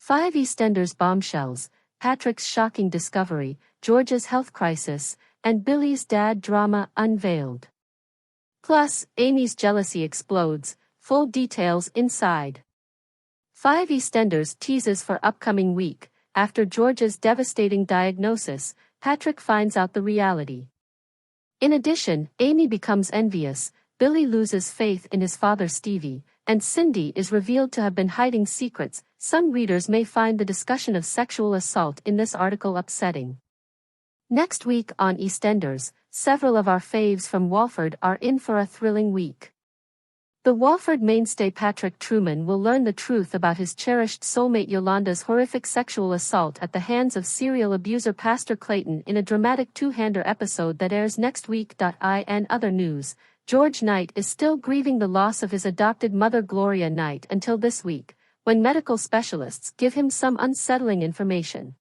5 EastEnders bombshells, Patrick's shocking discovery, George's health crisis, and Billy's dad drama unveiled. Plus, Amy's jealousy explodes, full details inside. 5 EastEnders teases for upcoming week. After George's devastating diagnosis, Patrick finds out the reality. In addition, Amy becomes envious, Billy loses faith in his father Stevie, and Cindy is revealed to have been hiding secrets. Some readers may find the discussion of sexual assault in this article upsetting. Next week on EastEnders, several of our faves from Walford are in for a thrilling week. The Walford mainstay Patrick Truman will learn the truth about his cherished soulmate Yolanda's horrific sexual assault at the hands of serial abuser Pastor Clayton in a dramatic two-hander episode that airs next week. In other news, George Knight is still grieving the loss of his adopted mother Gloria Knight until this week, when medical specialists give him some unsettling information.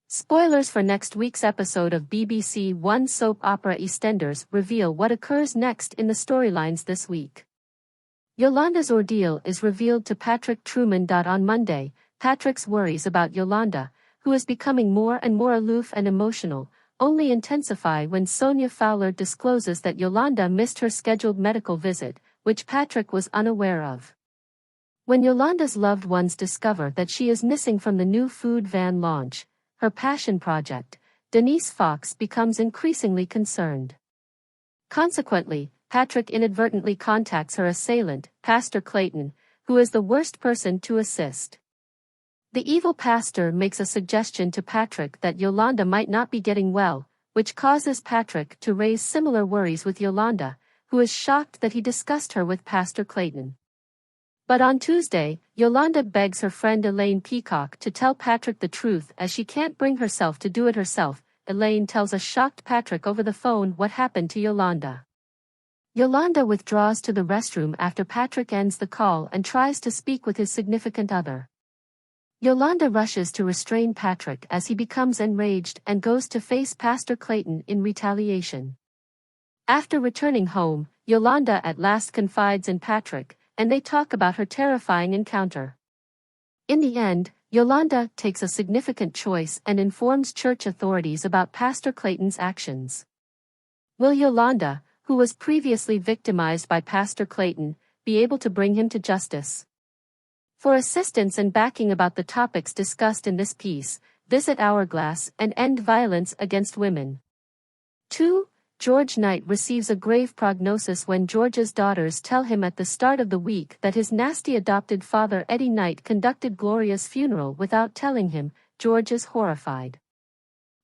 Spoilers for next week's episode of BBC One soap opera EastEnders reveal what occurs next in the storylines this week. Yolanda's ordeal is revealed to Patrick Truman. On Monday, Patrick's worries about Yolanda, who is becoming more and more aloof and emotional, only intensify when Sonia Fowler discloses that Yolanda missed her scheduled medical visit, which Patrick was unaware of. When Yolanda's loved ones discover that she is missing from the new food van launch, her passion project, Denise Fox becomes increasingly concerned. Consequently, Patrick inadvertently contacts her assailant, Pastor Clayton, who is the worst person to assist. The evil pastor makes a suggestion to Patrick that Yolanda might not be getting well, which causes Patrick to raise similar worries with Yolanda, who is shocked that he discussed her with Pastor Clayton. But on Tuesday, Yolanda begs her friend Elaine Peacock to tell Patrick the truth as she can't bring herself to do it herself. Elaine tells a shocked Patrick over the phone what happened to Yolanda. Yolanda withdraws to the restroom after Patrick ends the call and tries to speak with his significant other. Yolanda rushes to restrain Patrick as he becomes enraged and goes to face Pastor Clayton in retaliation. After returning home, Yolanda at last confides in Patrick, and they talk about her terrifying encounter. In the end, Yolanda takes a significant choice and informs church authorities about Pastor Clayton's actions. Will Yolanda, who was previously victimized by Pastor Clayton, be able to bring him to justice? For assistance and backing about the topics discussed in this piece, visit Hourglass and End Violence Against Women. 2. George Knight receives a grave prognosis when George's daughters tell him at the start of the week that his nasty adopted father Eddie Knight conducted Gloria's funeral without telling him. George is horrified.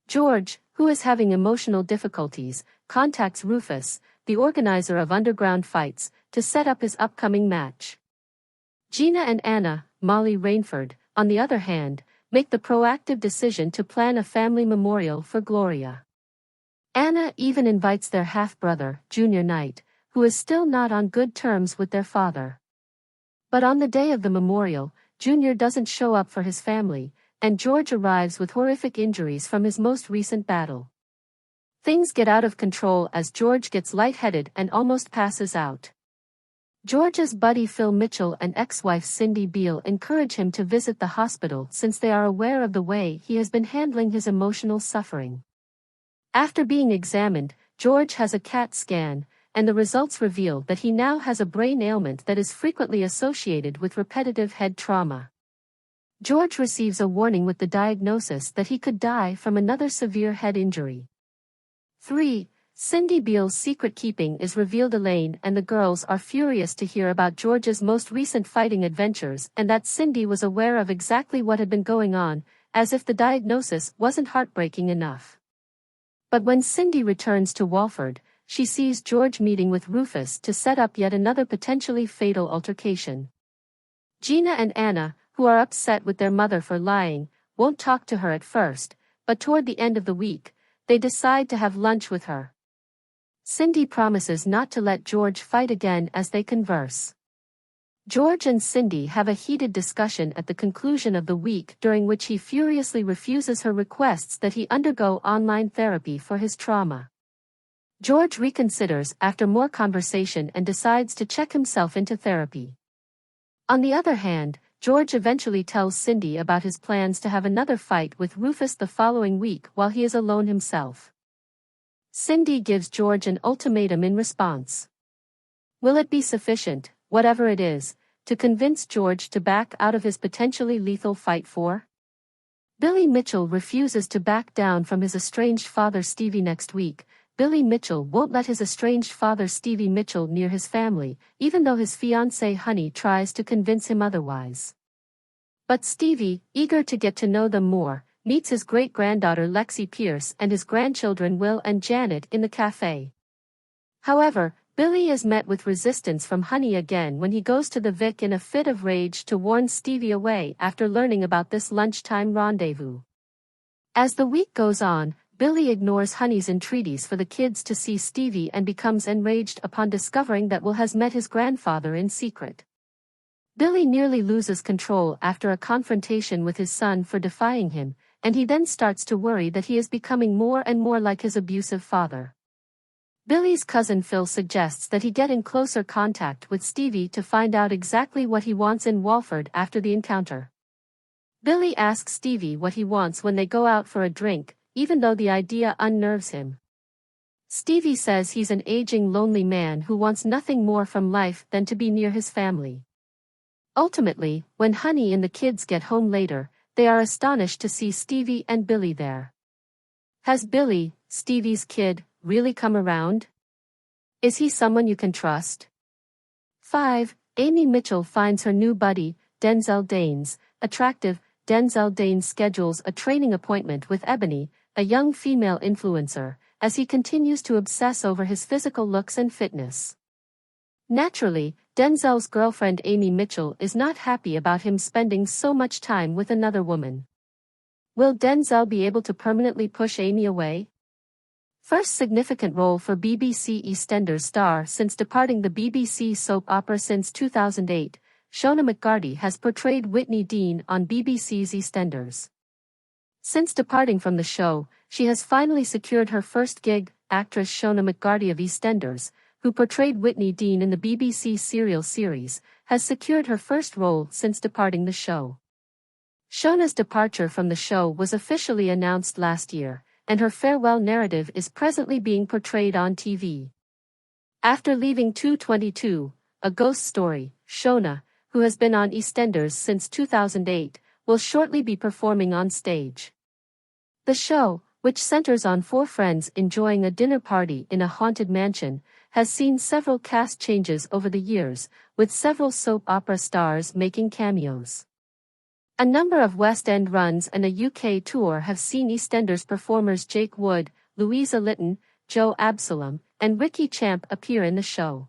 George, who is having emotional difficulties, contacts Rufus, the organizer of underground fights, to set up his upcoming match. Gina and Anna, Molly Rainford, on the other hand, make the proactive decision to plan a family memorial for Gloria. Anna even invites their half-brother, Junior Knight, who is still not on good terms with their father. But on the day of the memorial, Junior doesn't show up for his family, and George arrives with horrific injuries from his most recent battle. Things get out of control as George gets lightheaded and almost passes out. George's buddy Phil Mitchell and ex-wife Cindy Beale encourage him to visit the hospital since they are aware of the way he has been handling his emotional suffering. After being examined, George has a CAT scan, and the results reveal that he now has a brain ailment that is frequently associated with repetitive head trauma. George receives a warning with the diagnosis that he could die from another severe head injury. 3. Cindy Beale's secret keeping is revealed. Elaine and the girls are furious to hear about George's most recent fighting adventures and that Cindy was aware of exactly what had been going on, as if the diagnosis wasn't heartbreaking enough. But when Cindy returns to Walford, she sees George meeting with Rufus to set up yet another potentially fatal altercation. Gina and Anna, who are upset with their mother for lying, won't talk to her at first, but toward the end of the week, they decide to have lunch with her. Cindy promises not to let George fight again as they converse. George and Cindy have a heated discussion at the conclusion of the week during which he furiously refuses her requests that he undergo online therapy for his trauma. George reconsiders after more conversation and decides to check himself into therapy. On the other hand, George eventually tells Cindy about his plans to have another fight with Rufus the following week while he is alone himself. Cindy gives George an ultimatum in response. Will it be sufficient, whatever it is, to convince George to back out of his potentially lethal fight for? Billy Mitchell refuses to back down from his estranged father Stevie next week. Billy Mitchell won't let his estranged father Stevie Mitchell near his family, even though his fiancée Honey tries to convince him otherwise. But Stevie, eager to get to know them more, meets his great-granddaughter Lexi Pierce and his grandchildren Will and Janet in the cafe. However, Billy is met with resistance from Honey again when he goes to the Vic in a fit of rage to warn Stevie away after learning about this lunchtime rendezvous. As the week goes on, Billy ignores Honey's entreaties for the kids to see Stevie and becomes enraged upon discovering that Will has met his grandfather in secret. Billy nearly loses control after a confrontation with his son for defying him, and he then starts to worry that he is becoming more and more like his abusive father. Billy's cousin Phil suggests that he get in closer contact with Stevie to find out exactly what he wants in Walford after the encounter. Billy asks Stevie what he wants when they go out for a drink, even though the idea unnerves him. Stevie says he's an aging lonely man who wants nothing more from life than to be near his family. Ultimately, when Honey and the kids get home later, they are astonished to see Stevie and Billy there. Has Billy, Stevie's kid, really come around? Is he someone you can trust? 5. Amy Mitchell finds her new buddy, Denzel Danes, attractive. Denzel Danes schedules a training appointment with Ebony, a young female influencer, as he continues to obsess over his physical looks and fitness. Naturally, Denzel's girlfriend Amy Mitchell is not happy about him spending so much time with another woman. Will Denzel be able to permanently push Amy away? First significant role for BBC EastEnders star since departing the BBC soap opera since 2008, Shona McGarty has portrayed Whitney Dean on BBC's EastEnders. Since departing from the show, she has finally secured her first gig. Actress Shona McGarty of EastEnders, who portrayed Whitney Dean in the BBC serial series, has secured her first role since departing the show. Shona's departure from the show was officially announced last year, and her farewell narrative is presently being portrayed on TV. After leaving 222, A Ghost Story, Shona, who has been on EastEnders since 2008, will shortly be performing on stage. The show, which centers on four friends enjoying a dinner party in a haunted mansion, has seen several cast changes over the years, with several soap opera stars making cameos. A number of West End runs and a UK tour have seen EastEnders performers Jake Wood, Louisa Lytton, Joe Absalom, and Ricky Champ appear in the show.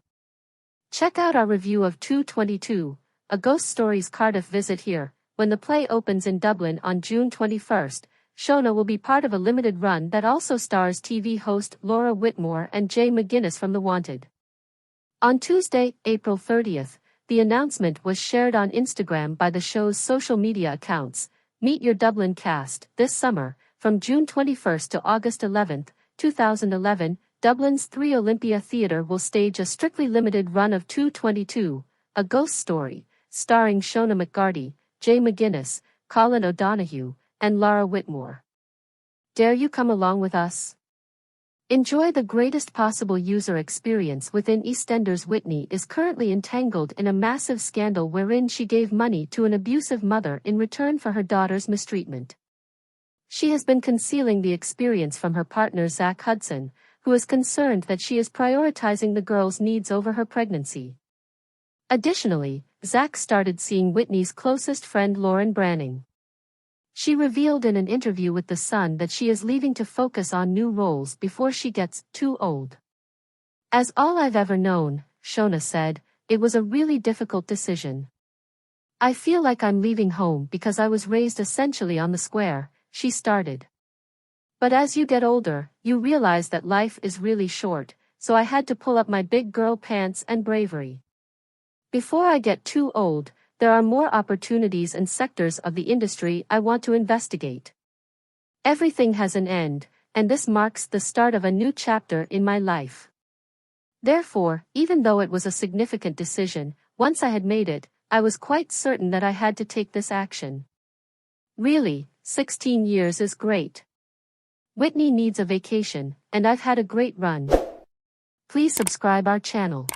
Check out our review of 222, A Ghost Story's Cardiff visit here. When the play opens in Dublin on June 21st, Shona will be part of a limited run that also stars TV host Laura Whitmore and Jay McGuinness from The Wanted. On Tuesday, April 30th, the announcement was shared on Instagram by the show's social media accounts. Meet your Dublin cast. This summer, from June 21st to August 11th, 2011, Dublin's 3 Olympia Theatre will stage a strictly limited run of 222, A Ghost Story, starring Shona McGarty, Jay McGuinness, Colin O'Donoghue, and Laura Whitmore. Dare you come along with us? Enjoy the greatest possible user experience within EastEnders. Whitney is currently entangled in a massive scandal wherein she gave money to an abusive mother in return for her daughter's mistreatment. She has been concealing the experience from her partner Zach Hudson, who is concerned that she is prioritizing the girl's needs over her pregnancy. Additionally, Zach started seeing Whitney's closest friend Lauren Branning. She revealed in an interview with The Sun that she is leaving to focus on new roles before she gets too old. As all I've ever known, Shona said, it was a really difficult decision. I feel like I'm leaving home because I was raised essentially on the square, she started. But as you get older, you realize that life is really short, so I had to pull up my big girl pants and bravery. Before I get too old, there are more opportunities and sectors of the industry I want to investigate. Everything has an end, and this marks the start of a new chapter in my life. Therefore, even though it was a significant decision, once I had made it, I was quite certain that I had to take this action. Really, 16 years is great. Whitney needs a vacation, and I've had a great run. Please subscribe our channel.